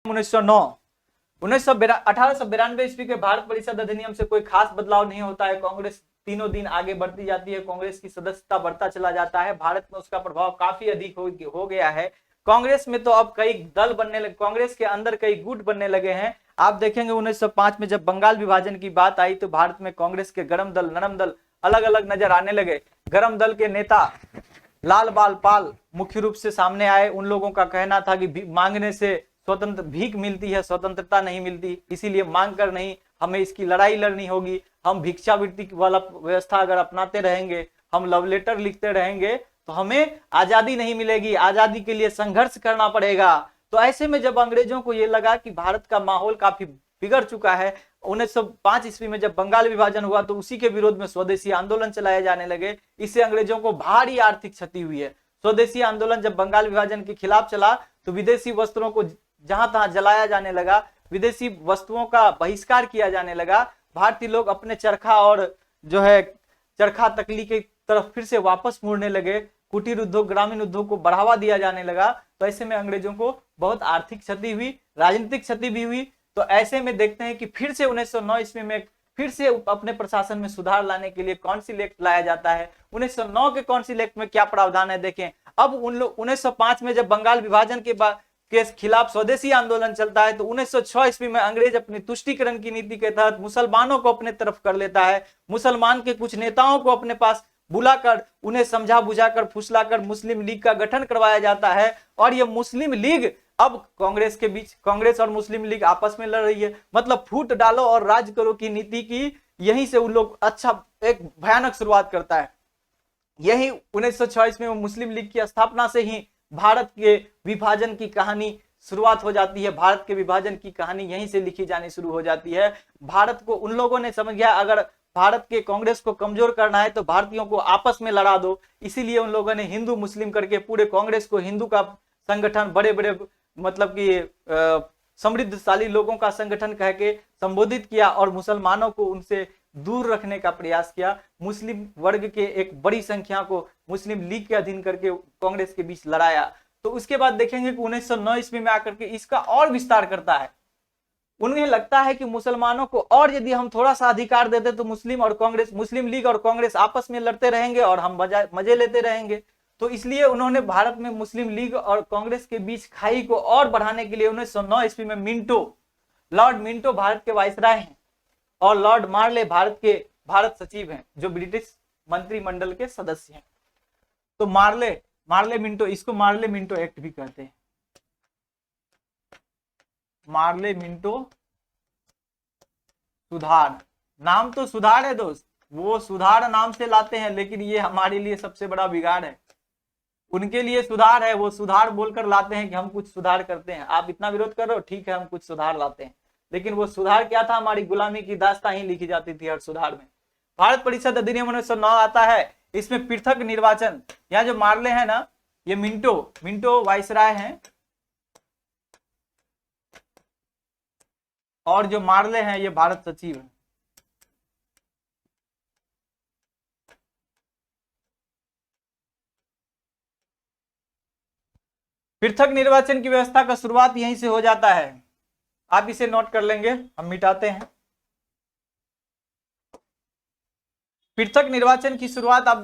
1909 1892 ईस्वी के भारत परिषद अधिनियम से कोई खास बदलाव नहीं होता है। कांग्रेस तीनों दिन आगे बढ़ती जाती है, कांग्रेस की सदस्यता बढ़ता चला जाता है, भारत में उसका प्रभाव काफी अधिक हो गया है। कांग्रेस में तो अब कई दल बनने लगे, कांग्रेस के अंदर कई गुट बनने लगे हैं। आप देखेंगे 1905 में जब बंगाल विभाजन की बात आई तो भारत में कांग्रेस के गरम दल नरम दल अलग अलग नजर आने लगे। गरम दल के नेता लाल बाल पाल मुख्य रूप से सामने आए। उन लोगों का कहना था कि मांगने से स्वतंत्र भीख मिलती है, स्वतंत्रता नहीं मिलती, इसीलिए मांग कर नहीं, हमें इसकी लड़ाई लड़नी होगी। हम भिक्षावृत्ति वाला व्यवस्था अगर अपनाते रहेंगे, हम लव लेटर लिखते रहेंगे तो हमें आजादी नहीं मिलेगी, आजादी के लिए संघर्ष करना पड़ेगा। तो ऐसे में जब अंग्रेजों को यह लगा कि भारत का माहौल काफी बिगड़ चुका है, 1905 ईस्वी में जब बंगाल विभाजन हुआ तो उसी के विरोध में स्वदेशी आंदोलन चलाए जाने लगे। इससे अंग्रेजों को भारी आर्थिक क्षति हुई है। स्वदेशी आंदोलन जब बंगाल विभाजन के खिलाफ चला तो विदेशी वस्त्रों को जहां तहां जलाया जाने लगा, विदेशी वस्तुओं का बहिष्कार किया जाने लगा। भारतीय लोग अपने चरखा और जो है चरखा तकली की तरफ फिर से वापस मुड़ने लगे। कुटीर उद्योग, ग्रामीण उद्योग को बढ़ावा दिया जाने लगा। तो ऐसे में अंग्रेजों को बहुत आर्थिक क्षति हुई, राजनीतिक क्षति भी हुई। तो ऐसे में देखते हैं कि फिर से 1909 ईस्वी में फिर से अपने प्रशासन में सुधार लाने के लिए काउंसिल एक्ट लाया जाता है। 1909 के काउंसिल एक्ट में क्या प्रावधान है देखें। अब उन लोग 1905 में जब बंगाल विभाजन के खिलाफ स्वदेशी आंदोलन चलता है तो 1906 ईस्वी में अंग्रेज अपनी तुष्टीकरण की नीति के तहत मुसलमानों को अपने तरफ कर लेता है। मुसलमान के कुछ नेताओं को अपने पास बुलाकर उन्हें समझा बुझाकर फुसलाकर मुस्लिम लीग का गठन करवाया जाता है। और यह मुस्लिम लीग अब कांग्रेस के बीच, कांग्रेस और मुस्लिम लीग आपस में लड़ रही है। मतलब फूट डालो और राज करो की नीति की यहीं से उन लोग अच्छा एक भयानक शुरुआत करता है। यही 1906 में मुस्लिम लीग की स्थापना से ही भारत के विभाजन की कहानी शुरुआत हो जाती है। भारत के विभाजन की कहानी यहीं से लिखी जानी शुरू हो जाती है। भारत को उन लोगों ने समझ गया अगर भारत के कांग्रेस को कमजोर करना है तो भारतीयों को आपस में लड़ा दो। इसीलिए उन लोगों ने हिंदू मुस्लिम करके पूरे कांग्रेस को हिंदू का संगठन, बड़े बड़े मतलब कि समृद्धशाली लोगों का संगठन कह के संबोधित किया और मुसलमानों को उनसे दूर रखने का प्रयास किया। मुस्लिम वर्ग के एक बड़ी संख्या को मुस्लिम लीग के अधीन करके कांग्रेस के बीच लड़ाया। तो उसके बाद देखेंगे कि 1909 ईस्वी में आकर के इसका और विस्तार करता है। उन्हें लगता है कि मुसलमानों को और यदि हम थोड़ा सा अधिकार देते तो मुस्लिम लीग और कांग्रेस आपस में लड़ते रहेंगे और हम मजे लेते रहेंगे। तो इसलिए उन्होंने भारत में मुस्लिम लीग और कांग्रेस के बीच खाई को और बढ़ाने के लिए 1909 ईस्वी में लॉर्ड मिंटो भारत के वाइसराय हैं और लॉर्ड मार्ले भारत सचिव हैं, जो ब्रिटिश मंत्रिमंडल के सदस्य हैं। तो मार्ले मिंटो, इसको मार्ले मिंटो एक्ट भी कहते हैं। मार्ले मिंटो सुधार, नाम तो सुधार है दोस्त, वो सुधार नाम से लाते हैं, लेकिन ये हमारे लिए सबसे बड़ा बिगाड़ है। उनके लिए सुधार है, वो सुधार बोलकर लाते हैं कि हम कुछ सुधार करते हैं। आप इतना विरोध कर रहे हो, ठीक है हम कुछ सुधार लाते हैं, लेकिन वो सुधार क्या था? हमारी गुलामी की दास्तां ही लिखी जाती थी हर सुधार में। भारत परिषद अधिनियम 1909 आता है, इसमें पृथक निर्वाचन। यहाँ जो मार्ले है ना, ये मिंटो वाइसराय हैं और जो मार्ले हैं ये भारत सचिव हैं। पृथक निर्वाचन की व्यवस्था का शुरुआत यहीं से हो जाता है। आप इसे नोट कर लेंगे, हम मिटाते हैं। पृथक निर्वाचन की शुरुआत आप